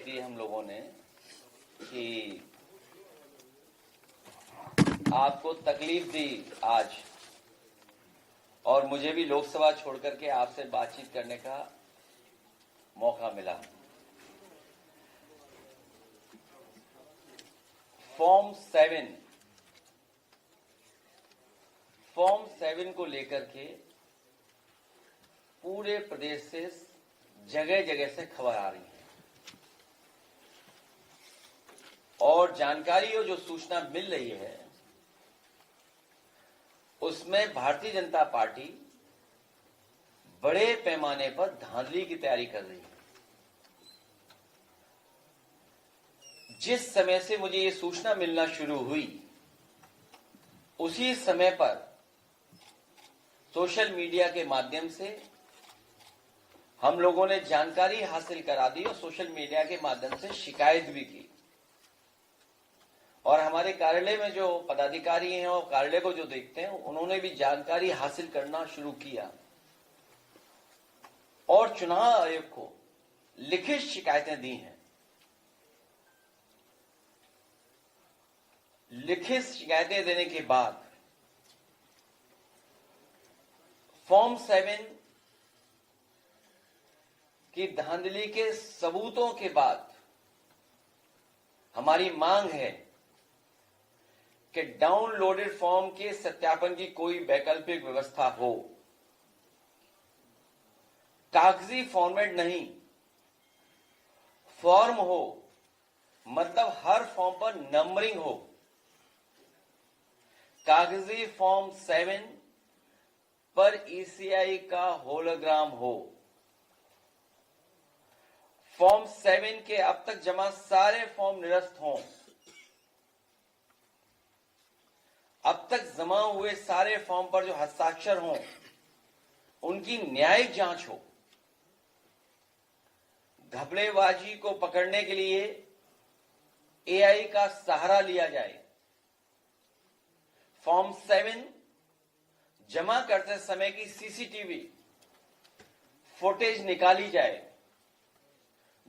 तकलीफ दी हम लोगों ने कि आपको तकलीफ दी आज, और मुझे भी लोकसभा छोड़कर के आपसे बातचीत करने का मौका मिला। फॉर्म 7 को लेकर के पूरे प्रदेश से जगह जगह से खबर आ रही है, और जानकारी और जो सूचना मिल रही है उसमें भारतीय जनता पार्टी बड़े पैमाने पर धांधली की तैयारी कर रही है। जिस समय से मुझे ये सूचना मिलना शुरू हुई उसी समय पर सोशल मीडिया के माध्यम से हम लोगों ने जानकारी हासिल करा दी और सोशल मीडिया के माध्यम से शिकायत भी की, और हमारे कार्यालय में जो पदाधिकारी हैं और कार्यालय को जो देखते हैं उन्होंने भी जानकारी हासिल करना शुरू किया और चुनाव आयोग को लिखित शिकायतें दी हैं। लिखित शिकायतें देने के बाद फॉर्म 7 की धांधली के सबूतों के बाद हमारी मांग है कि डाउनलोडेड फॉर्म के सत्यापन की कोई वैकल्पिक व्यवस्था हो। कागजी फॉर्मेट नहीं, फॉर्म हो, मतलब हर फॉर्म पर नंबरिंग हो। कागजी फॉर्म 7 पर ईसीआई का होलोग्राम हो। फॉर्म 7 के अब तक जमा सारे फॉर्म निरस्त हों। अब तक जमा हुए सारे फॉर्म पर जो हस्ताक्षर हों उनकी न्यायिक जांच हो। घपलेबाजी को पकड़ने के लिए एआई का सहारा लिया जाए। फॉर्म 7 जमा करते समय की सीसीटीवी फुटेज निकाली जाए।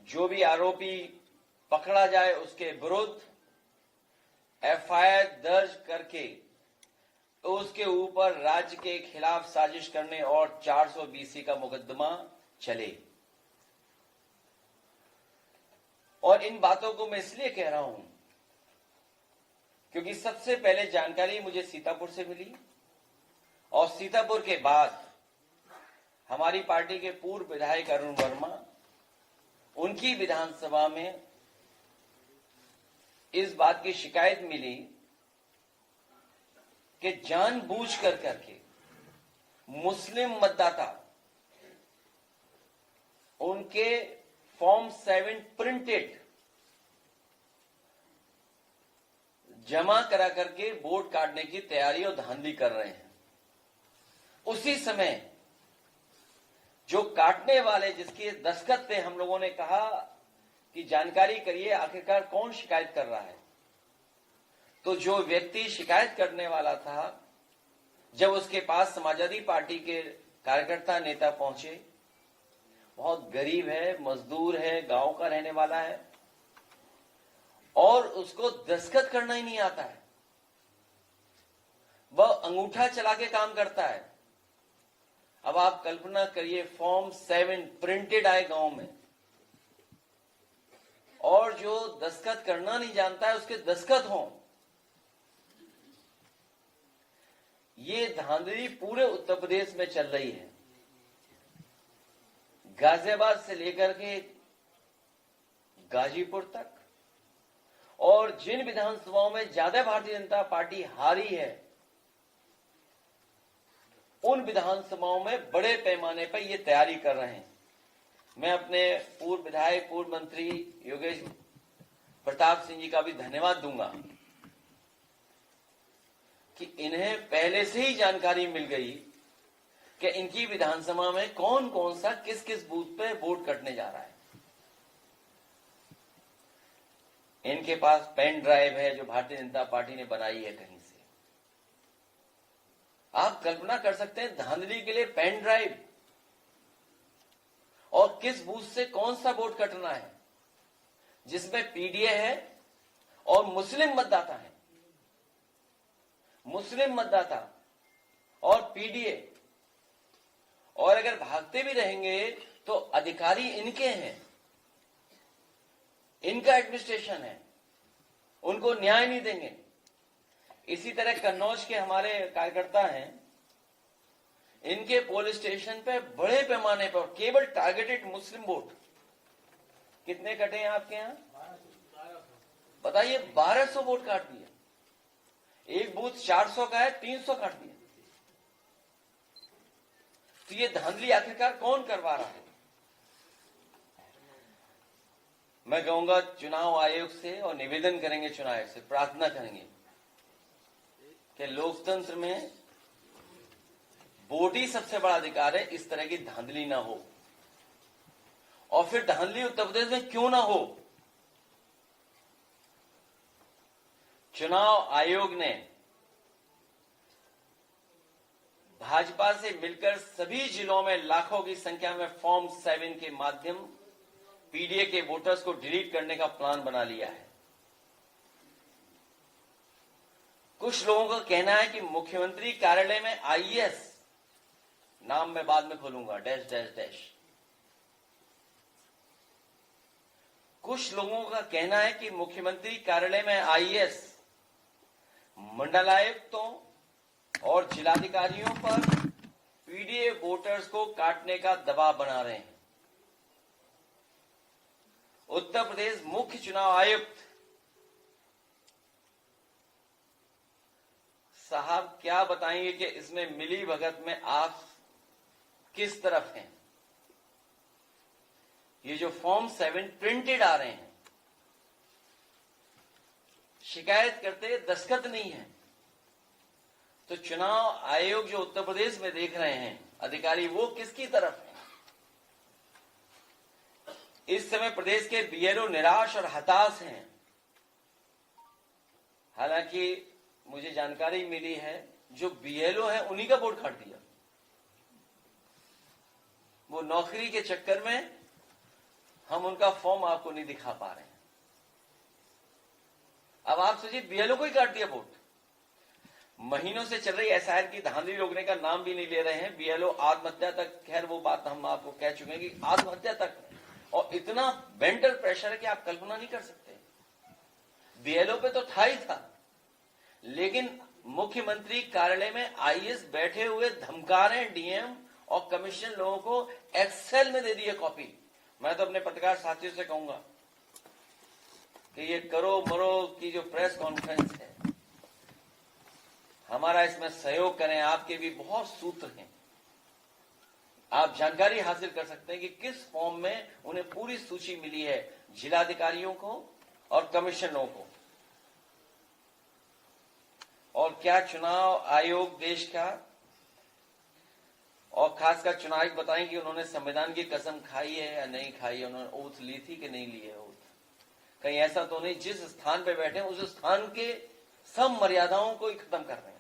जो भी आरोपी पकड़ा जाए उसके विरुद्ध एफआईआर दर्ज करके उसके ऊपर राज्य के खिलाफ साजिश करने और 420 का मुकदमा चले। और इन बातों को मैं इसलिए कह रहा हूं क्योंकि सबसे पहले जानकारी मुझे सीतापुर से मिली, और सीतापुर के बाद हमारी पार्टी के पूर्व विधायक अरुण वर्मा, उनकी विधानसभा में इस बात की शिकायत मिली कि जानबूझ कर करके मुस्लिम मतदाता उनके फॉर्म 7 प्रिंटेड जमा करा करके वोट काटने की तैयारी और धांधली कर रहे हैं। उसी समय जो काटने वाले जिसके दस्तखत थे, हम लोगों ने कहा कि जानकारी करिए आखिरकार कौन शिकायत कर रहा है। तो जो व्यक्ति शिकायत करने वाला था, जब उसके पास समाजवादी पार्टी के कार्यकर्ता नेता पहुंचे, बहुत गरीब है, मजदूर है, गांव का रहने वाला है, और उसको दस्तखत करना ही नहीं आता है, वह अंगूठा चला के काम करता है। अब आप कल्पना करिए, फॉर्म 7 प्रिंटेड आए गांव में, और जो दस्तखत करना नहीं जानता है उसके दस्तखत हों। ये धांधली पूरे उत्तर प्रदेश में चल रही है, गाजियाबाद से लेकर के गाजीपुर तक, और जिन विधानसभाओं में ज्यादा भारतीय जनता पार्टी हारी है उन विधानसभाओं में बड़े पैमाने पर ये तैयारी कर रहे हैं। मैं अपने पूर्व विधायक, पूर्व मंत्री योगेश प्रताप सिंह जी का भी धन्यवाद दूंगा कि इन्हें पहले से ही जानकारी मिल गई कि इनकी विधानसभा में कौन कौन सा किस किस बूथ पे वोट कटने जा रहा है। इनके पास पेन ड्राइव है जो भारतीय जनता पार्टी ने बनाई है कहीं से। आप कल्पना कर सकते हैं धांधली के लिए पेन ड्राइव, और किस बूथ से कौन सा वोट कटना है। जिसमें पीडीए है और मुस्लिम मतदाता है, मुस्लिम मतदाता और पीडीए, और अगर भागते भी रहेंगे तो अधिकारी इनके हैं, इनका एडमिनिस्ट्रेशन है, उनको न्याय नहीं देंगे। इसी तरह कन्नौज के हमारे कार्यकर्ता हैं, इनके पुलिस स्टेशन पे बड़े पैमाने पर केवल टारगेटेड मुस्लिम वोट कितने कटे हैं आपके यहां बताइए? 1200 वोट काट दिए। एक बूथ 400 का है, 300 काट दिए। तो ये धांधली आखिरकार कौन करवा रहा है? मैं कहूंगा चुनाव आयोग से, और निवेदन करेंगे चुनाव आयोग से, प्रार्थना करेंगे कि लोकतंत्र में वोट ही सबसे बड़ा अधिकार है, इस तरह की धांधली ना हो। और फिर धांधली उत्तर प्रदेश में क्यों ना हो? चुनाव आयोग ने भाजपा से मिलकर सभी जिलों में लाखों की संख्या में फॉर्म 7 के माध्यम पीडीए के वोटर्स को डिलीट करने का प्लान बना लिया है। कुछ लोगों का कहना है कि मुख्यमंत्री कार्यालय में आईएएस, नाम मैं बाद में खोलूंगा, डैश डैश डैश। कुछ लोगों का कहना है कि मुख्यमंत्री कार्यालय में आईएएस मंडलायुक्तों और जिलाधिकारियों पर पीडीए वोटर्स को काटने का दबाव बना रहे हैं। उत्तर प्रदेश मुख्य चुनाव आयुक्त साहब क्या बताएंगे कि इसमें मिली भगत में आप किस तरफ हैं? ये जो फॉर्म 7 प्रिंटेड आ रहे हैं, शिकायत करते दस्तखत नहीं है, तो चुनाव आयोग जो उत्तर प्रदेश में देख रहे हैं अधिकारी, वो किसकी तरफ है? इस समय प्रदेश के बीएलओ निराश और हताश हैं। हालांकि मुझे जानकारी मिली है जो बीएलओ है उन्हीं का वोट काट दिया। वो नौकरी के चक्कर में हम उनका फॉर्म आपको नहीं दिखा पा रहे हैं। अब आप सोचिए, बीएलओ को ही काट दिया वोट। महीनों से चल रही एसआईआर की धांधली रोकने का नाम भी नहीं ले रहे हैं। बीएलओ आत्महत्या तक, खैर वो बात हम आपको कह चुके हैं कि आत्महत्या तक, और इतना मेंटल प्रेशर है कि आप कल्पना नहीं कर सकते। बीएलओ पे तो था ही था, लेकिन मुख्यमंत्री कार्यालय में आईएएस बैठे हुए धमका रहे हैं डीएम और कमिश्नर लोगों को, एक्सेल में दे दी है कॉपी। मैं तो अपने पत्रकार साथियों से कहूंगा कि ये करो मरो की जो प्रेस कॉन्फ्रेंस है, हमारा इसमें सहयोग करें। आपके भी बहुत सूत्र हैं, आप जानकारी हासिल कर सकते हैं कि किस फॉर्म में उन्हें पूरी सूची मिली है जिलाधिकारियों को और कमिश्नरों को। और क्या चुनाव आयोग देश का, और खासकर चुनाव आयोग बताएं कि उन्होंने संविधान की कसम खाई है या नहीं खाई है, उन्होंने ओथ ली थी कि नहीं ली है ओथ? कहीं ऐसा तो नहीं जिस स्थान पे बैठे उस स्थान के सब मर्यादाओं को ही खत्म कर रहे हैं।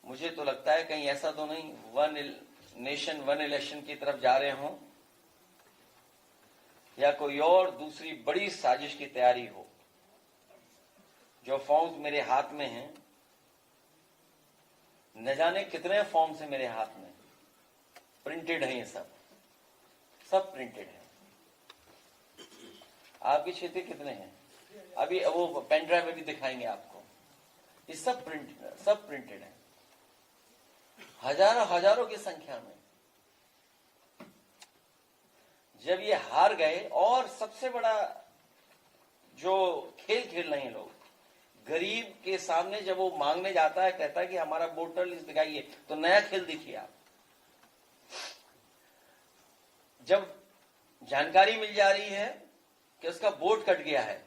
मुझे तो लगता है कहीं ऐसा तो नहीं वन नेशन वन इलेक्शन की तरफ जा रहे हों, या कोई और दूसरी बड़ी साजिश की तैयारी हो। जो फॉर्म्स मेरे हाथ में हैं, न जाने कितने फॉर्म्स हैं मेरे हाथ में, प्रिंटेड है, ये सब प्रिंटेड है। आपके क्षेत्र कितने हैं? अभी वो पेन ड्राइव भी दिखाएंगे आपको। ये सब प्रिंटेड है, हजारों की संख्या में। जब ये हार गए, और सबसे बड़ा जो खेल खेल रहे हैं लोग, गरीब के सामने जब वो मांगने जाता है, कहता है कि हमारा वोटर लिस्ट दिखाइए, तो नया खेल देखिए आप। जब जानकारी मिल जा रही है कि उसका वोट कट गया है,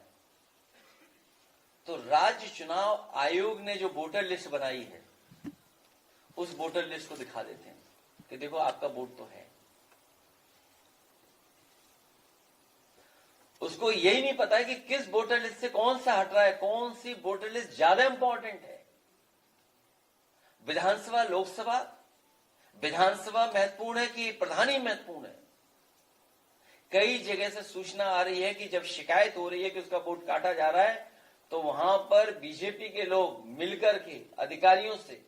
तो राज्य चुनाव आयोग ने जो वोटर लिस्ट बनाई है, उस वोटर लिस्ट को दिखा देते हैं कि देखो आपका वोट तो है। उसको यही नहीं पता है कि किस वोटर लिस्ट से कौन सा हट रहा है, कौन सी वोटर लिस्ट ज्यादा इंपॉर्टेंट है। विधानसभा लोकसभा, विधानसभा महत्वपूर्ण है कि प्रधानी महत्वपूर्ण है? कई जगह से सूचना आ रही है कि जब शिकायत हो रही है कि उसका वोट काटा जा रहा है तो वहां पर बीजेपी के लोग मिलकर के अधिकारियों से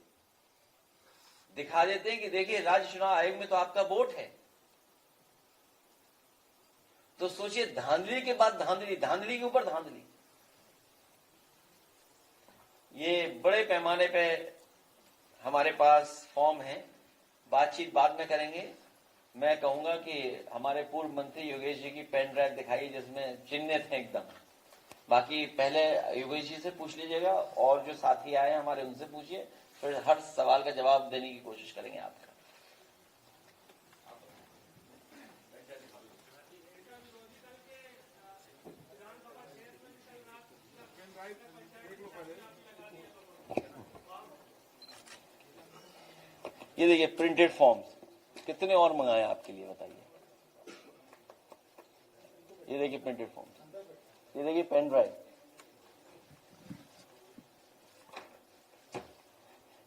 दिखा देते हैं कि देखिए राज्य चुनाव आयोग में तो आपका वोट है। तो सोचिए, धांधली के बाद धांधली, धांधली के ऊपर धांधली। ये बड़े पैमाने पे हमारे पास फॉर्म है, बातचीत बाद में करेंगे। मैं कहूंगा कि हमारे पूर्व मंत्री योगेश जी की पेन ड्राइव दिखाई जिसमें चिन्हित है एकदम। बाकी पहले योगेश जी से पूछ लीजिएगा और जो साथी आए हमारे उनसे पूछिए, फिर हर सवाल का जवाब देने की कोशिश करेंगे आपका। ये देखिए प्रिंटेड फॉर्म्स, कितने और मंगाए आपके लिए बताइए। ये देखिए प्रिंटेड फॉर्म्स, ये देखिए पेन ड्राइव,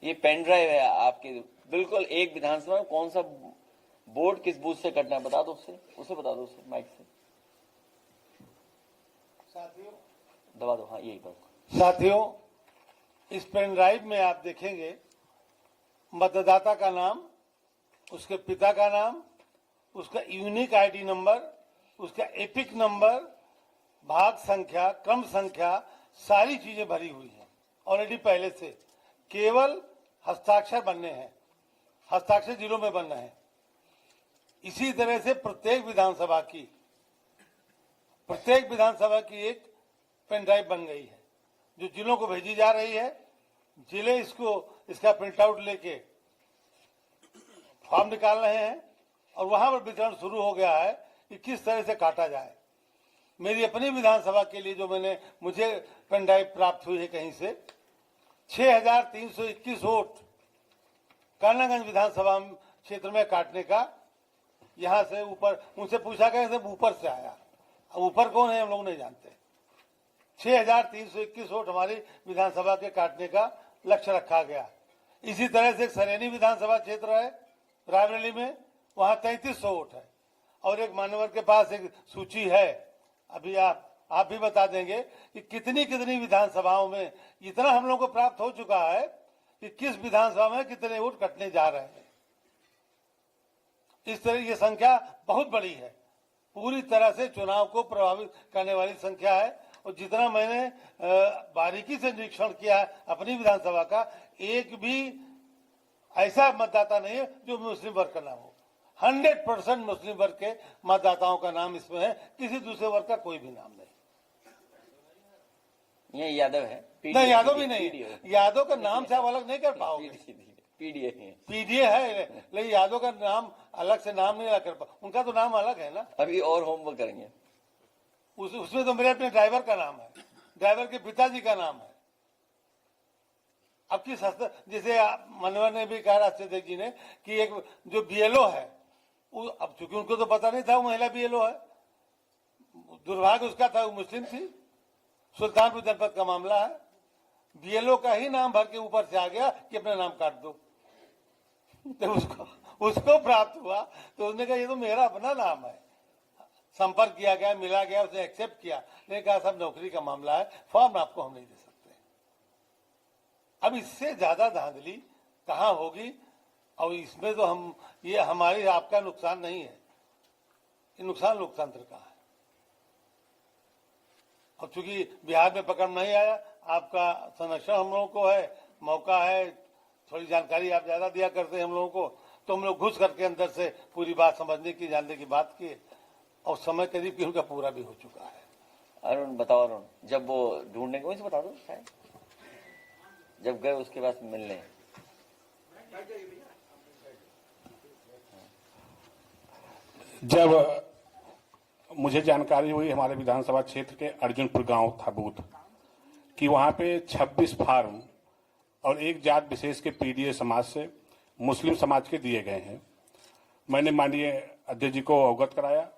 ये पेन ड्राइव है आपके। बिल्कुल एक विधानसभा में कौन सा बोर्ड किस बूथ से कटना है बता दो, उसे बता दो, उसे माइक से साथियों दबा दो। हाँ यही बस। साथियों, इस पेन ड्राइव में आप देखेंगे मतदाता का नाम, उसके पिता का नाम, उसका यूनिक आईडी नंबर, उसका एपिक नंबर, भाग संख्या, क्रम संख्या, सारी चीजें भरी हुई हैं ऑलरेडी पहले से। केवल हस्ताक्षर बनने हैं, हस्ताक्षर जिलों में बनना है। इसी तरह से प्रत्येक विधानसभा की एक पेन ड्राइव बन गई है जो जिलों को भेजी जा रही है। जिले इसका प्रिंट आउट लेके फॉर्म निकाल रहे हैं और वहां पर वितरण शुरू हो गया है कि किस तरह से काटा जाए। मेरी अपनी विधानसभा के लिए जो मुझे पेन ड्राइव प्राप्त हुई है कहीं से, 6,321 वोट कर्नागंज विधानसभा क्षेत्र में काटने का। यहां से ऊपर उनसे पूछा गया, सब ऊपर से आया। अब ऊपर कौन है हम लोग नहीं जानते। 6,321 वोट हमारी विधानसभा के काटने का लक्ष्य रखा गया। इसी तरह से एक सरेनी विधानसभा क्षेत्र है रायबरेली में, वहां 3300 वोट है। और एक मान्यवर के पास एक सूची है, अभी आप भी बता देंगे कि कितनी विधानसभाओं में इतना हम लोग को प्राप्त हो चुका है कि किस विधानसभा में कितने वोट कटने जा रहे हैं। इस तरह ये संख्या बहुत बड़ी है, पूरी तरह से चुनाव को प्रभावित करने वाली संख्या है। और जितना मैंने बारीकी से निरीक्षण किया है अपनी विधानसभा का, एक भी ऐसा मतदाता नहीं है जो मुस्लिम वर्ग का नाम हो। 100% मुस्लिम वर्ग के मतदाताओं का नाम इसमें है, किसी दूसरे वर्ग का कोई भी नाम नहीं। ये यादव है? नहीं, यादव भी नहीं है। यादव का नाम से आप अलग नहीं कर पाओगे। पीडीए है, लेकिन यादव का नाम अलग से नाम नहीं कर पाओ, उनका तो नाम अलग है ना। अभी और होमवर्क करेंगे। उसमें तो मेरे अपने ड्राइवर का नाम है, ड्राइवर के पिताजी का नाम है। अब किस जैसे मनोहर ने भी कहा, राष्ट्रध्यक्ष जी ने, कि एक जो बीएलओ है, अब चूंकि उनको तो पता नहीं था वो महिला बीएलओ है, दुर्भाग्य उसका था, वो मुस्लिम थी। सुल्तानपुर जनपद का मामला है, बीएलओ का ही नाम भर के ऊपर से आ गया कि अपना नाम काट दो। तो उसको प्राप्त हुआ, तो उसने कहा ये तो मेरा अपना नाम है। संपर्क किया गया, मिला गया, उसने एक्सेप्ट किया, लेकिन कहा सब नौकरी का मामला है, फॉर्म आपको हम नहीं दे सकते। अब इससे ज्यादा धांधली कहां होगी। और इसमें तो ये हमारी आपका नुकसान नहीं है, ये नुकसान लोकतंत्र का है। और चूंकि बिहार में पकड़ नहीं आया, आपका संरक्षण हम लोगों को है, मौका है, थोड़ी जानकारी आप ज्यादा दिया करते हैं हम लोगों को, तो हम लोग घुस करके अंदर से पूरी बात समझने की, जानने की बात की, और समय करीब की उनका पूरा भी हो चुका है। अरुण बताओ, अरुण जब वो ढूंढने को बता दो, जब गए उसके बाद मिलने। जब मुझे जानकारी हुई हमारे विधानसभा क्षेत्र के अर्जुनपुर गांव था बूथ कि वहां पे 26 फार्म और एक जात विशेष के पीडीए समाज से मुस्लिम समाज के दिए गए हैं, मैंने माननीय अध्यक्ष जी को अवगत कराया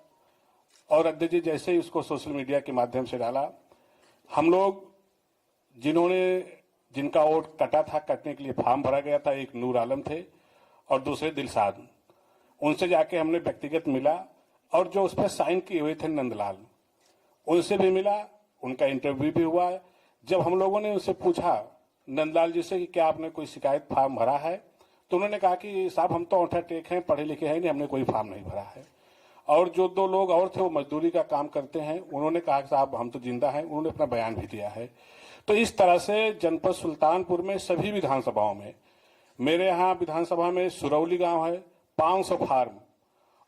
और अध्यक्ष जी जैसे ही उसको सोशल मीडिया के माध्यम से डाला, हम लोग जिनका वोट कटा था, कटने के लिए फॉर्म भरा गया था, एक नूर आलम थे और दूसरे दिलशाद, उनसे जाके हमने व्यक्तिगत मिला, और जो उस पर साइन किए हुए थे नंदलाल, उनसे भी मिला, उनका इंटरव्यू भी हुआ। जब हम लोगों ने उनसे पूछा नंदलाल जी से कि क्या आपने कोई शिकायत फॉर्म भरा है, तो उन्होंने कहा कि साहब हम तो औंठा टेक हैं, पढ़े लिखे हैं नहीं, हमने कोई फॉर्म नहीं भरा है। और जो 2 लोग और थे वो मजदूरी का काम करते हैं, उन्होंने कहा कि साहब हम तो जिंदा हैं, उन्होंने अपना बयान भी दिया है। तो इस तरह से जनपद सुल्तानपुर में सभी विधानसभाओं में, मेरे यहाँ विधानसभा में सुरौली गांव है, 500 फार्म,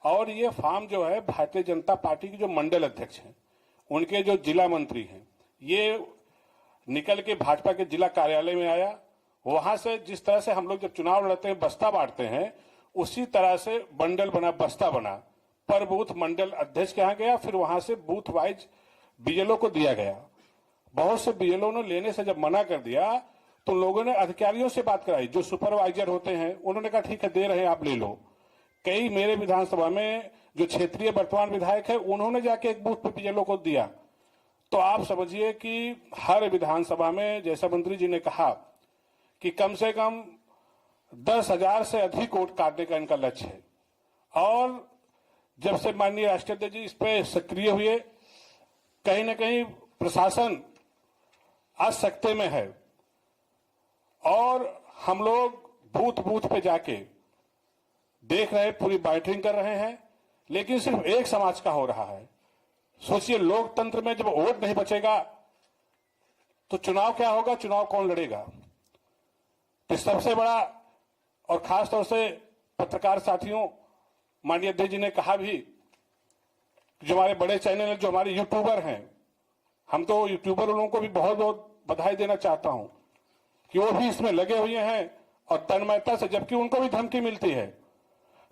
और ये फार्म जो है भारतीय जनता पार्टी के जो मंडल अध्यक्ष हैं, उनके जो जिला मंत्री हैं, ये निकल के भाजपा के जिला कार्यालय में आया। वहां से जिस तरह से हम लोग जब चुनाव लड़ते हैं बस्ता बांटते हैं, उसी तरह से बंडल बना, बस्ता बना, पर बूथ मंडल अध्यक्ष के यहाँ गया, फिर वहां से बूथ वाइज बीएलओ को दिया गया। बहुत से बीएलओ ने लेने से जब मना कर दिया तो लोगों ने अधिकारियों से बात कराई, जो सुपरवाइजर होते हैं, उन्होंने कहा ठीक है दे रहे हैं आप ले लो। कई मेरे विधानसभा में जो क्षेत्रीय वर्तमान विधायक है, उन्होंने जाके एक बूथ पे बीएलओ को दिया। तो आप समझिए कि हर विधानसभा में, जैसा मंत्री जी ने कहा कि कम से कम 10,000 से अधिक वोट काटने का इनका लक्ष्य है। और जब से माननीय राष्ट्रीय अध्यक्ष जी इस पे सक्रिय हुए, कहीं ना कहीं प्रशासन असक्ते में है, और हम लोग बूथ बूथ पे जाके देख रहे हैं, पूरी मॉनिटरिंग कर रहे हैं, लेकिन सिर्फ एक समाज का हो रहा है। सोचिए, लोकतंत्र में जब वोट नहीं बचेगा तो चुनाव क्या होगा, चुनाव कौन लड़ेगा। तो सबसे बड़ा, और खास तौर से पत्रकार साथियों, माननीय अध्यक्ष जी ने कहा भी, जो हमारे बड़े चैनल जो हमारे यूट्यूबर हैं, हम तो यूट्यूबर लोगों को भी बहुत बहुत बधाई देना चाहता हूं कि वो भी इसमें लगे हुए हैं और तन्मयता से, जबकि उनको भी धमकी मिलती है।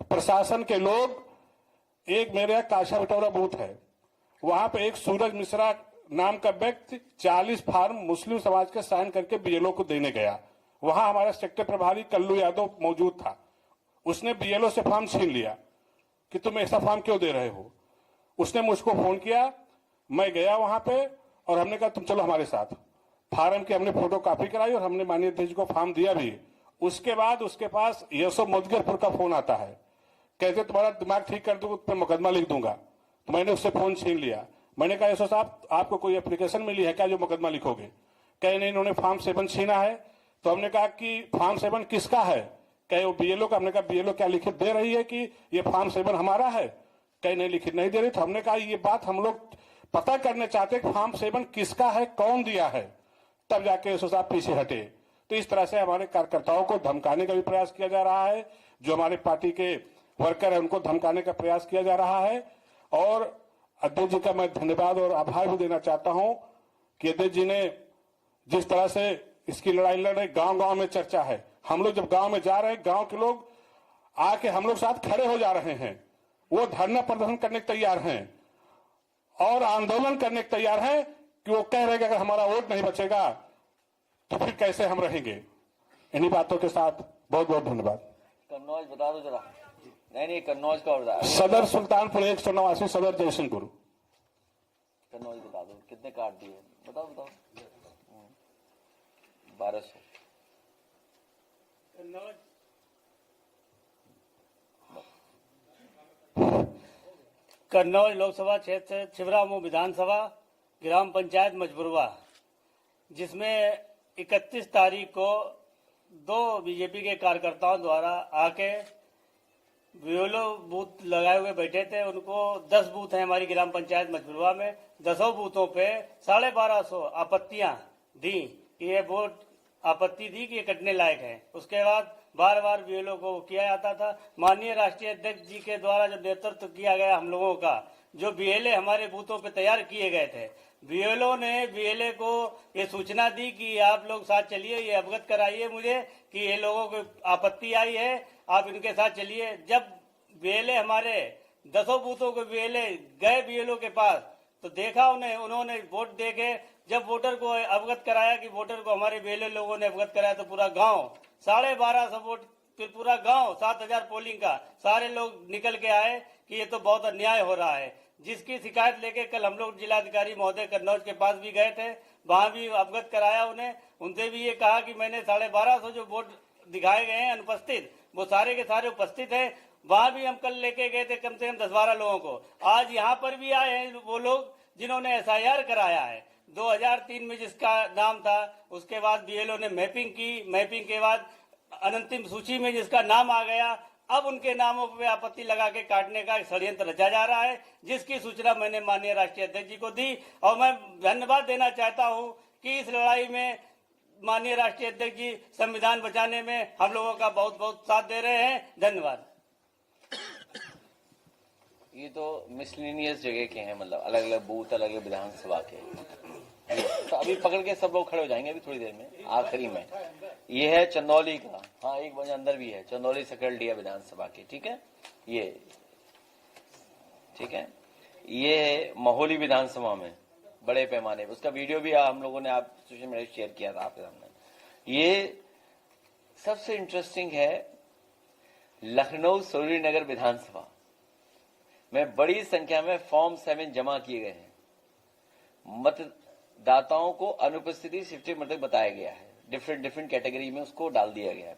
प्रशासन के लोग, एक मेरे यहाँ काशा बटोरा बूथ है, वहां पे एक सूरज मिश्रा नाम का व्यक्ति 40 फार्म मुस्लिम समाज के साइन करके बीएलओ को देने गया। वहां हमारा सेक्टर प्रभारी कल्लू यादव मौजूद था। उसने बीएलओ से फॉर्म छीन लिया कि तुम ऐसा फॉर्म क्यों दे रहे हो। उसने मुझको फोन किया, मैं गया वहां पे और हमने कहा तुम चलो हमारे साथ। फार्म की हमने फोटो कॉपी कराई और हमने माननीय अध्यक्ष को फॉर्म दिया भी। उसके बाद उसके पास यशो मुदगरपुर का फोन आता है, कहते तुम्हारा दिमाग ठीक कर दूंगा, तुम्हें मुकदमा लिख दूंगा। तो मैंने उससे फोन छीन लिया। मैंने कहा यशो साहब, आपको कोई एप्लीकेशन मिली है क्या जो मुकदमा लिखोगे? कहे नहीं, इन्होंने फॉर्म 7 छीना है। तो हमने कहा कि फॉर्म 7 किसका है? कहे वो बीएलओ का। हमने कहा बीएलओ क्या लिखित दे रही है कि ये फॉर्म 7 हमारा है? कहे नहीं, लिखित नहीं दे रही। तो हमने कहा ये बात हम लोग पता करने चाहते हैं, फॉर्म 7 किसका है, कौन दिया है। तब जाके यशो साहब पीछे हटे। तो इस तरह से हमारे कार्यकर्ताओं को धमकाने का भी प्रयास किया जा रहा है, जो हमारे पार्टी के वर्कर है उनको धमकाने का प्रयास किया जा रहा है। और अध्यक्ष जी का मैं धन्यवाद और आभार भी देना चाहता हूं कि अध्यक्ष जी ने जिस तरह से इसकी लड़ाई लड़ रहे, गांव गांव में चर्चा है। हम लोग जब गांव में जा रहे हैं, गांव के लोग आके हम लोग साथ खड़े हो जा रहे हैं, वो धरना प्रदर्शन करने के तैयार हैं और आंदोलन करने के तैयार हैं कि वो कह रहे हैं कि अगर हमारा वोट नहीं बचेगा तो फिर कैसे हम रहेंगे। इन्हीं बातों के साथ बहुत बहुत धन्यवाद। कन्नौज बता दो जरा। नहीं, कन्नौज का बता। सदर सुल्तानपुर 189, सदर जयसिंहपुर। कन्नौज बता दो कितने काट दिए, बताओ 1200। कन्नौज लोकसभा क्षेत्र छिबरामऊ विधानसभा ग्राम पंचायत मजबुरवा, जिसमें 31 तारीख को 2 बीजेपी के कार्यकर्ताओं द्वारा आके बीएलओ बूथ लगाए हुए बैठे थे। उनको 10 बूथ हैं हमारी ग्राम पंचायत मजबुरवा में। 10 बूथों पे 1250 आपत्तियां दी कि ये वोट आपत्ति दी कि ये कटने लायक है। उसके बाद बार बार बीएलओ को किया जाता था। माननीय राष्ट्रीय अध्यक्ष जी के द्वारा जो नेतृत्व किया गया हम लोगों का, जो बीएलए हमारे बूथों पे तैयार किए गए थे, बीएलओ ने बीएलए को ये सूचना दी कि आप लोग साथ चलिए, ये अवगत कराइए मुझे कि ये लोगों को आपत्ति आई है, आप इनके साथ चलिए। जब बीएलए हमारे 10 बूथों को बीएलए गए बीएलओ के पास, तो देखा उन्होंने वोट दे के जब वोटर को अवगत कराया कि वोटर को हमारे बीएलए लोगों ने अवगत कराया, तो पूरा गांव 1250 वोट, फिर पूरा गांव 7000 पोलिंग का, सारे लोग निकल के आए कि ये तो बहुत अन्याय हो रहा है। जिसकी शिकायत लेके कल हम लोग जिलाधिकारी महोदय कन्नौज के पास भी गए थे, वहां भी अवगत कराया उन्हें। उनसे भी ये कहा कि मैंने 1250 जो वोट दिखाए गए हैं अनुपस्थित, वो सारे के सारे उपस्थित है। वहां भी हम कल लेके गए थे कम से कम 10-12 लोगों को। आज यहाँ पर भी आए हैं वो लोग जिन्होंने एसआईआर कराया है। 2003 में जिसका नाम था, उसके बाद बीएलओ ने मैपिंग की, मैपिंग के बाद अंतिम सूची में जिसका नाम आ गया, अब उनके नामों पर आपत्ति लगा के काटने का षड्यंत्र रचा जा रहा है, जिसकी सूचना मैंने माननीय राष्ट्रीय अध्यक्ष जी को दी। और मैं धन्यवाद देना चाहता हूं कि इस लड़ाई में माननीय राष्ट्रीय अध्यक्ष जी संविधान बचाने में हम लोगों का बहुत बहुत साथ दे रहे हैं। धन्यवाद। ये तो मिसलिनियस जगह के हैं, मतलब अलग अलग बूथ, अलग अलग विधानसभा के। तो अभी पकड़ के सब लोग खड़े हो जाएंगे अभी थोड़ी देर में, आखिरी में। ये है चंदौली का, हाँ एक बजे अंदर भी है, चंदौली सकलडिया विधानसभा की, ठीक है। ये ठीक है, ये महोली विधानसभा में बड़े पैमाने पर, उसका वीडियो भी हम लोगों ने आप सोशल मीडिया शेयर किया था आपके सामने। ये सबसे इंटरेस्टिंग है, लखनऊ सरोजिनी नगर विधानसभा में बड़ी संख्या में फॉर्म 7 जमा किए गए हैं। मतदाताओं को अनुपस्थिति शिफ्टिंग मतलब बताया गया है, डिफरेंट कैटेगरी में उसको डाल दिया गया है।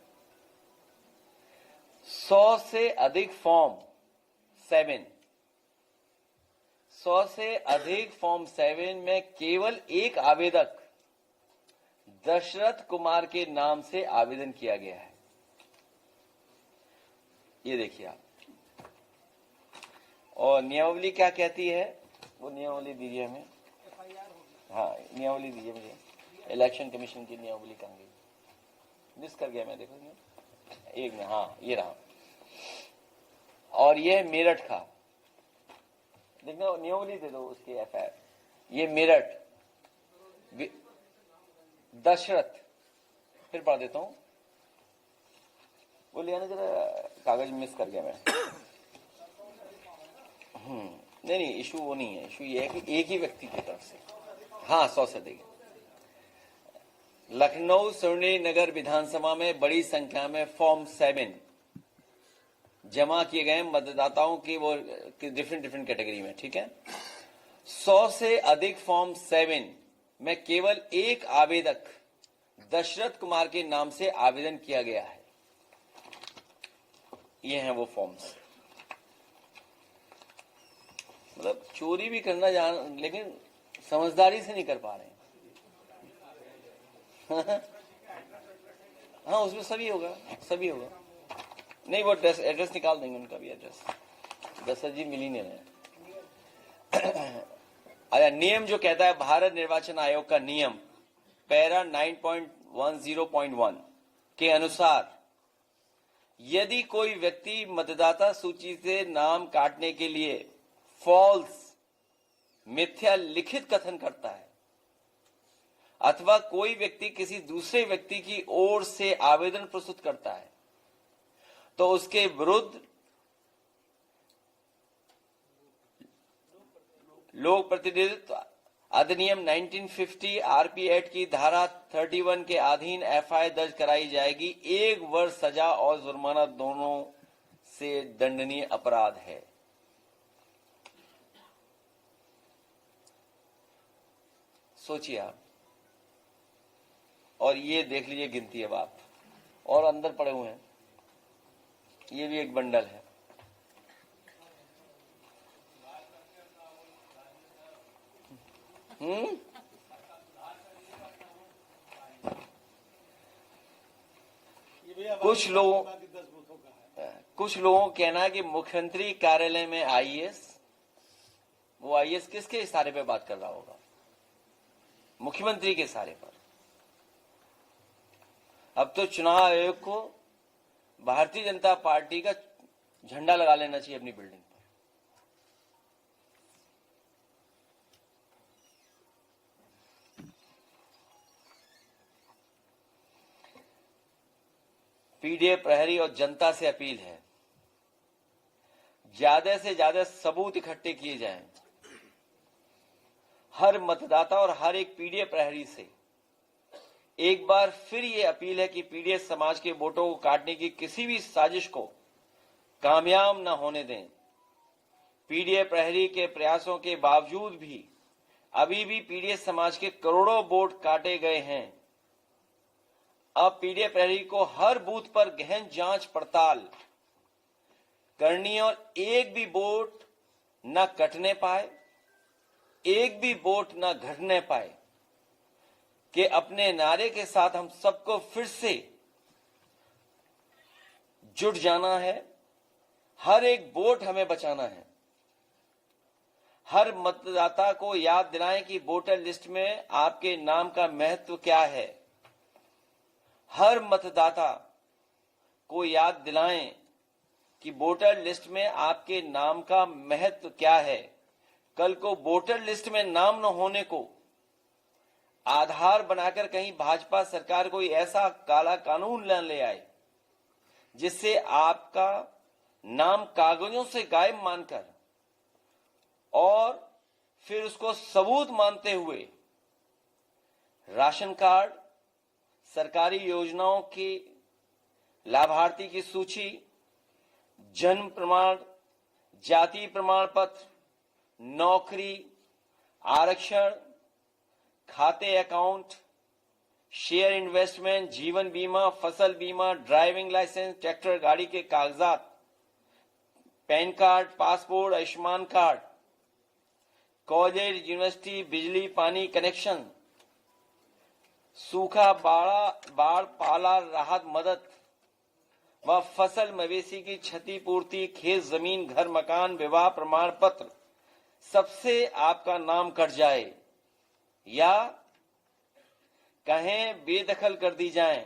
100 से अधिक फॉर्म 7, 100 से अधिक फॉर्म 7 में केवल एक आवेदक दशरथ कुमार के नाम से आवेदन किया गया है। ये देखिए आप, और नियमावली क्या कहती है, वो नियमावली दीजिए हमें। हाँ नियमावली दीजिए मुझे, इलेक्शन कमीशन की नियमावली कहाँ गई, मिस कर गया मैं, देखो एक में, हाँ ये रहा। और ये है मेरठ का, देखना नियमावली दे दो उसकी एफआईआर। ये मेरठ दशरथ, फिर पढ़ देता हूं, वो ले आना जरा, कागज मिस कर गया मैं। नहीं इशू वो नहीं है, इशू ये है कि एक ही व्यक्ति की तरफ से, हाँ 100 से अधिक। लखनऊ सरोजिनी नगर विधानसभा में बड़ी संख्या में फॉर्म 7 जमा किए गए मतदाताओं की, वो डिफरेंट कैटेगरी में, ठीक है। 100 से अधिक फॉर्म 7 में केवल एक आवेदक दशरथ कुमार के नाम से आवेदन किया गया है। ये हैं वो फॉर्म्स, मतलब चोरी भी करना जान, लेकिन समझदारी से नहीं कर पा रहे हैं। हाँ उसमें सभी होगा, सभी होगा। नहीं वो एड्रेस निकाल देंगे, उनका भी एड्रेस, दशरथ जी मिल ही नहीं रहे। अच्छा, नियम जो कहता है भारत निर्वाचन आयोग का नियम पैरा 9.10.1 के अनुसार, यदि कोई व्यक्ति मतदाता सूची से नाम काटने के लिए फॉल्स, मिथ्या लिखित कथन करता है, अथवा कोई व्यक्ति किसी दूसरे व्यक्ति की ओर से आवेदन प्रस्तुत करता है, तो उसके विरुद्ध लोक प्रतिनिधित्व अधिनियम 1950 आरपी एक्ट की धारा 31 के अधीन एफआईआर दर्ज कराई जाएगी। 1 वर्ष सजा और जुर्माना दोनों से दंडनीय अपराध है। सोचिए आप, और ये देख लीजिए गिनती अब आप, और अंदर पड़े हुए हैं, ये भी एक बंडल है। कुछ लोगों का कहना है कि मुख्यमंत्री कार्यालय में आईएएस, वो आईएएस किसके इशारे पे बात कर रहा होगा? मुख्यमंत्री के इशारे पर। अब तो चुनाव आयोग को भारतीय जनता पार्टी का झंडा लगा लेना चाहिए अपनी बिल्डिंग पर। पीडीएफ प्रहरी और जनता से अपील है, ज्यादा से ज्यादा सबूत इकट्ठे किए जाएं। हर मतदाता और हर एक पीडीएफ प्रहरी से एक बार फिर ये अपील है कि पीडीएफ समाज के वोटों को काटने की किसी भी साजिश को कामयाब न होने दें। पीडीएफ प्रहरी के प्रयासों के बावजूद भी अभी भी पीडीएफ समाज के करोड़ों वोट काटे गए हैं। अब पीडीएफ प्रहरी को हर बूथ पर गहन जांच पड़ताल करनी है और एक भी वोट न कटने पाए, एक भी वोट न घटने पाए, कि अपने नारे के साथ हम सबको फिर से जुट जाना है। हर एक वोट हमें बचाना है। हर मतदाता को याद दिलाएं कि वोटर लिस्ट में आपके नाम का महत्व क्या है। हर मतदाता को याद दिलाएं कि वोटर लिस्ट में आपके नाम का महत्व क्या है। कल को वोटर लिस्ट में नाम न होने को आधार बनाकर कहीं भाजपा सरकार कोई ऐसा काला कानून न ले आए जिससे आपका नाम कागजों से गायब मानकर और फिर उसको सबूत मानते हुए राशन कार्ड, सरकारी योजनाओं की लाभार्थी की सूची, जन्म प्रमाण, जाति प्रमाण पत्र, नौकरी, आरक्षण, खाते अकाउंट, शेयर इन्वेस्टमेंट, जीवन बीमा, फसल बीमा, ड्राइविंग लाइसेंस, ट्रैक्टर गाड़ी के कागजात, pan card, passport, Ayushman card, college, university, बिजली पानी कनेक्शन, सूखा, बाढ़ पाला राहत मदद व फसल मवेशी की क्षतिपूर्ति, खेत जमीन, घर मकान, विवाह प्रमाण पत्र, सबसे आपका नाम कट जाए या कहें बेदखल कर दी जाएं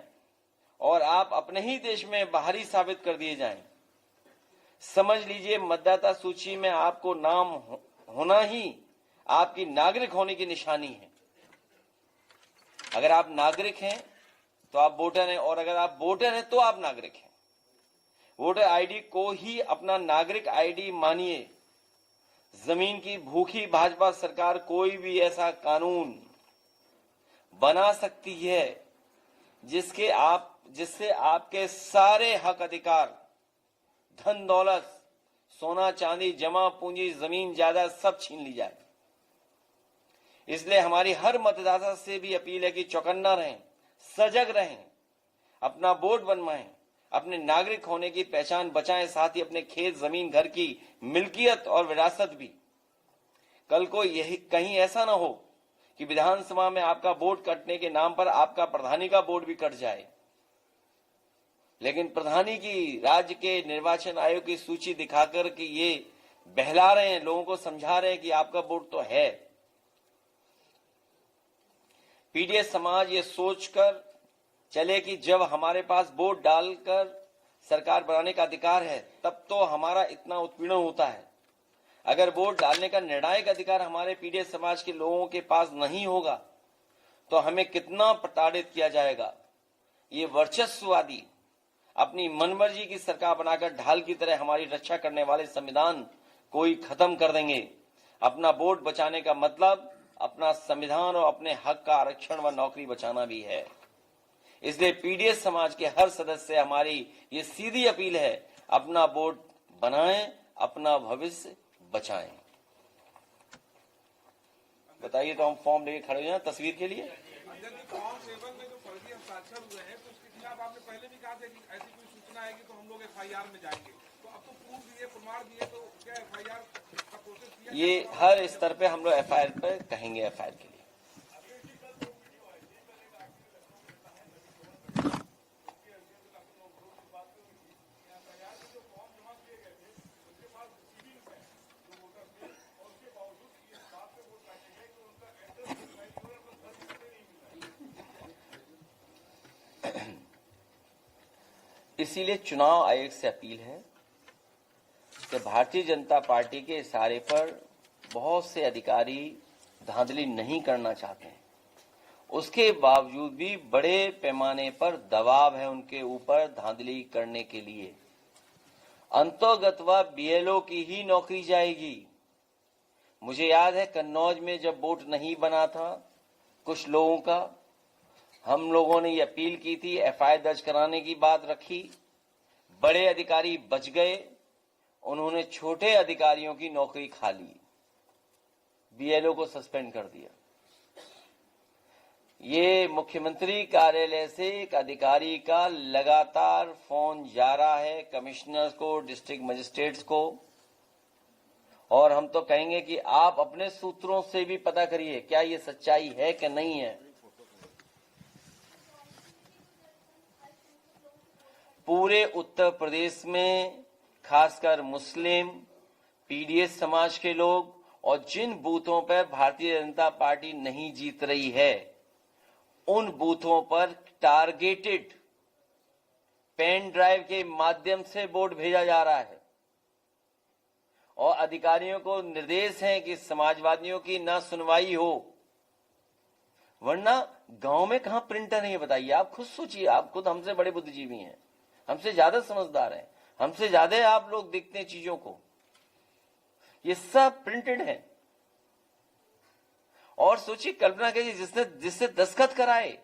और आप अपने ही देश में बाहरी साबित कर दिए जाएं। समझ लीजिए मतदाता सूची में आपको नाम होना ही आपकी नागरिक होने की निशानी है। अगर आप नागरिक हैं तो आप वोटर हैं, और अगर आप वोटर हैं तो आप नागरिक हैं। वोटर आईडी को ही अपना नागरिक आईडी मानिए। जमीन की भूखी भाजपा सरकार कोई भी ऐसा कानून बना सकती है जिससे आपके सारे हक अधिकार, धन दौलत, सोना चांदी, जमा पूंजी, जमीन जायदाद सब छीन ली जाए। इसलिए हमारी हर मतदाता से भी अपील है कि चौकन्ना रहें, सजग रहें, अपना वोट बनवाएं, अपने नागरिक होने की पहचान बचाएं, साथ ही अपने खेत, जमीन, घर की मिल्कियत और विरासत भी। कल को यही कहीं ऐसा ना हो कि विधानसभा में आपका वोट कटने के नाम पर आपका प्रधानी का वोट भी कट जाए, लेकिन प्रधानी की राज्य के निर्वाचन आयोग की सूची दिखाकर कि ये बहला रहे हैं, लोगों को समझा रहे हैं कि आपका वोट तो है। पीडीएस समाज ये सोचकर चले कि जब हमारे पास वोट डालकर सरकार बनाने का अधिकार है तब तो हमारा इतना उत्पीड़न होता है। अगर वोट डालने का निर्णायक अधिकार हमारे पीडीएस समाज के लोगों के पास नहीं होगा तो हमें कितना प्रताड़ित किया जाएगा। ये वर्चस्ववादी अपनी मनमर्जी की सरकार बनाकर ढाल की तरह हमारी रक्षा करने वाले संविधान को ही खत्म कर देंगे। अपना वोट बचाने का मतलब अपना संविधान और अपने हक का आरक्षण व नौकरी बचाना भी है। इसलिए पीडीएस समाज के हर सदस्य से हमारी ये सीधी अपील है, अपना वोट बनाएं, अपना भविष्य बचाएं। बताइए तो हम फॉर्म लेके खड़े हैं तस्वीर के लिए। फॉर्म 7 में जो फर्जी हस्ताक्षर हुए हैं तो उसके खिलाफ आपने पहले भी कहा था कि ऐसी कोई सूचना आएगी तो हम लोग एफआईआर में जाएंगे। तो अब तो प्रूफ दिए, प्रमाण दिए, तो क्या एफआईआर का प्रोसेस किया? ये हर स्तर पे हम लोग एफआईआर पे कहेंगे, एफआईआर के लिए। इसीलिए चुनाव आयोग से अपील है कि भारतीय जनता पार्टी के इशारे पर बहुत से अधिकारी धांधली नहीं करना चाहते हैं, उसके बावजूद भी बड़े पैमाने पर दबाव है उनके ऊपर धांधली करने के लिए। अंतोगत्वा बीएलओ की ही नौकरी जाएगी। मुझे याद है कन्नौज में जब वोट नहीं बना था कुछ लोगों का, हम लोगों ने ये अपील की थी, एफआईआर दर्ज कराने की बात रखी, बड़े अधिकारी बच गए, उन्होंने छोटे अधिकारियों की नौकरी खा ली, बीएलओ को सस्पेंड कर दिया। ये मुख्यमंत्री कार्यालय से एक अधिकारी का लगातार फोन जा रहा है कमिश्नर्स को, डिस्ट्रिक्ट मजिस्ट्रेट्स को, और हम तो कहेंगे कि आप अपने सूत्रों से भी पता करिए क्या ये सच्चाई है कि नहीं है। पूरे उत्तर प्रदेश में खासकर मुस्लिम, पीडीएस समाज के लोग और जिन बूथों पर भारतीय जनता पार्टी नहीं जीत रही है उन बूथों पर टारगेटेड पेन ड्राइव के माध्यम से वोट भेजा जा रहा है और अधिकारियों को निर्देश है कि समाजवादियों की ना सुनवाई हो, वरना गांव में कहां प्रिंटर है बताइए। आप खुद सोचिए, आप खुद हमसे बड़े बुद्धिजीवी हैं, हमसे ज्यादा समझदार हैं, हमसे ज्यादा आप लोग देखते हैं चीजों को। ये सब प्रिंटेड है। और सोचिए, कल्पना कीजिए जिससे दस्तखत कराए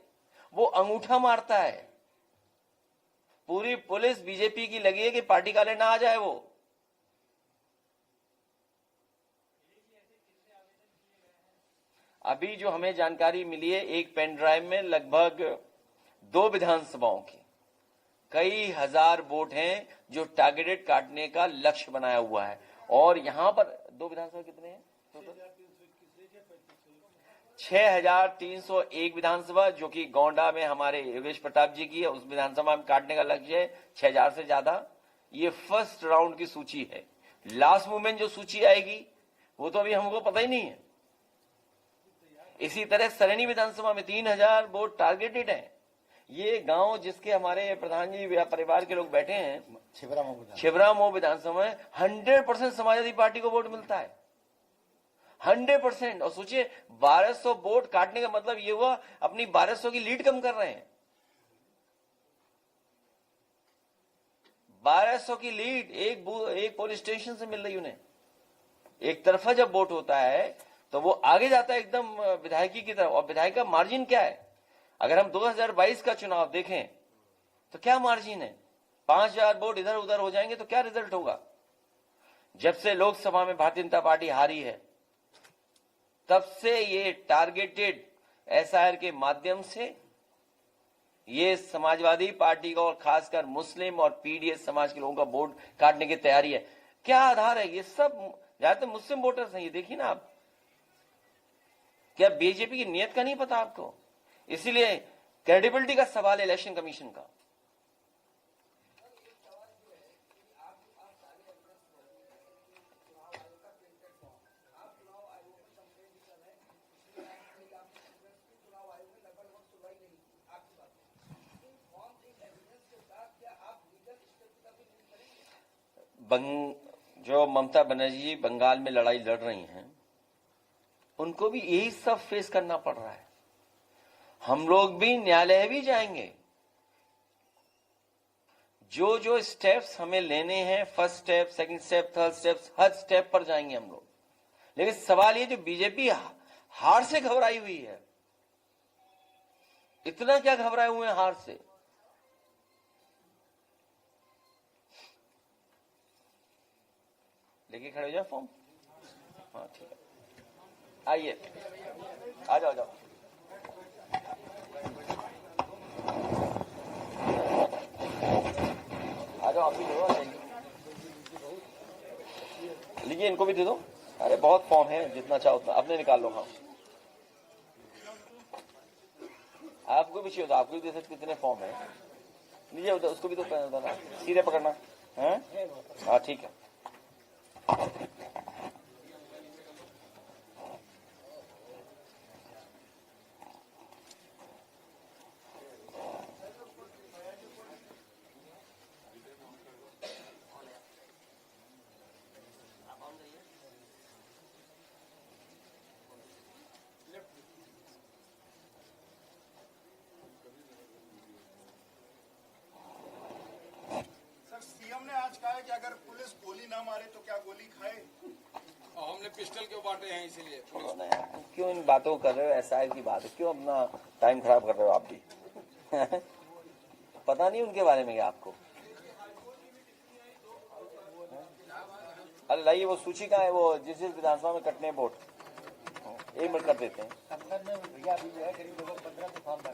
वो अंगूठा मारता है। पूरी पुलिस बीजेपी की लगी है कि पार्टी काले ना आ जाए वो। अभी जो हमें जानकारी मिली है, एक पेन ड्राइव में लगभग 2 विधानसभाओं की कई हजार वोट हैं जो टारगेटेड काटने का लक्ष्य बनाया हुआ है। और यहां पर 2 विधानसभा कितने हैं टोटल? 6,301 विधानसभा, जो कि गोंडा में हमारे योगेश प्रताप जी की है। उस विधानसभा में काटने का लक्ष्य है 6,000 से ज्यादा। ये फर्स्ट राउंड की सूची है। लास्ट मूवमेंट जो सूची आएगी वो तो अभी हमको पता ही नहीं है। इसी तरह सरैनी विधानसभा में 3,000 वोट टारगेटेड है। ये गांव जिसके हमारे प्रधान जी परिवार के लोग बैठे हैं, छिबरामऊ विधानसभा में 100% समाजवादी पार्टी को वोट मिलता है, 100%। और सोचिए 1200 वोट काटने का मतलब ये हुआ अपनी 1200 की लीड कम कर रहे हैं। 1200 की लीड एक पुलिस स्टेशन से मिल रही उन्हें। एक तरफा जब वोट होता है तो वो आगे जाता है एकदम विधायकी की तरफ। और विधायक का मार्जिन क्या है? अगर हम 2022 का चुनाव देखें तो क्या मार्जिन है? 5,000 वोट इधर उधर हो जाएंगे तो क्या रिजल्ट होगा? जब से लोकसभा में भारतीय जनता पार्टी हारी है तब से ये टारगेटेड एसआईआर के माध्यम से ये समाजवादी पार्टी का और खासकर मुस्लिम और पीडीएस समाज के लोगों का वोट काटने की तैयारी है। क्या आधार है? ये सब ज्यादातर मुस्लिम वोटर्स हैं। ये देखिए ना आप, क्या बीजेपी की नीयत का नहीं पता आपको? इसीलिए क्रेडिबिलिटी का सवाल है इलेक्शन कमीशन का। जो ममता बनर्जी जी बंगाल में लड़ाई लड़ रही हैं, उनको भी यही सब फेस करना पड़ रहा है। हम लोग भी न्यायालय भी जाएंगे। जो जो स्टेप्स हमें लेने हैं, first step, second step, third step, हर स्टेप पर जाएंगे हम लोग। लेकिन सवाल ये, जो बीजेपी हार से घबराई हुई है, इतना क्या घबराए हुए हैं हार से? लेके खड़े हो जाओ फॉर्म। हाँ ठीक है, आइए, आ जाओ, आ जाओ। आ जाओ, आप भी लो, लीजिए, इनको भी दे दो। अरे बहुत फॉर्म है, जितना चाहो उतना अपने निकाल लो। हाँ, आपको भी चाहिए तो आपको भी दे सकते, कितने फॉर्म है। लीजिए, उधर उसको भी तो सीधे पकड़ना है। हाँ ठीक है। सीएम ने आज कहा है कि अगर पुलिस गोली ना मारे तो क्या गोली खाए? और हमने पिस्टल क्यों बांटे हैं, इसीलिए क्यों इन बातों कर रहे हो? एसआईआर की बात है, क्यों अपना टाइम खराब कर रहे हो आप भी? पता नहीं उनके बारे में क्या आपको? अरे लाइए, वो सूची कहाँ है, वो जिस विधानसभा में कटने वोट। एक मिनट कर देते हैं।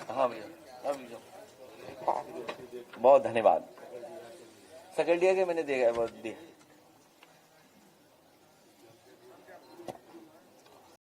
हाँ भैया, अभी जो बहुत धन्यवाद। सेक्रेटरी के मैंने देखा, बहुत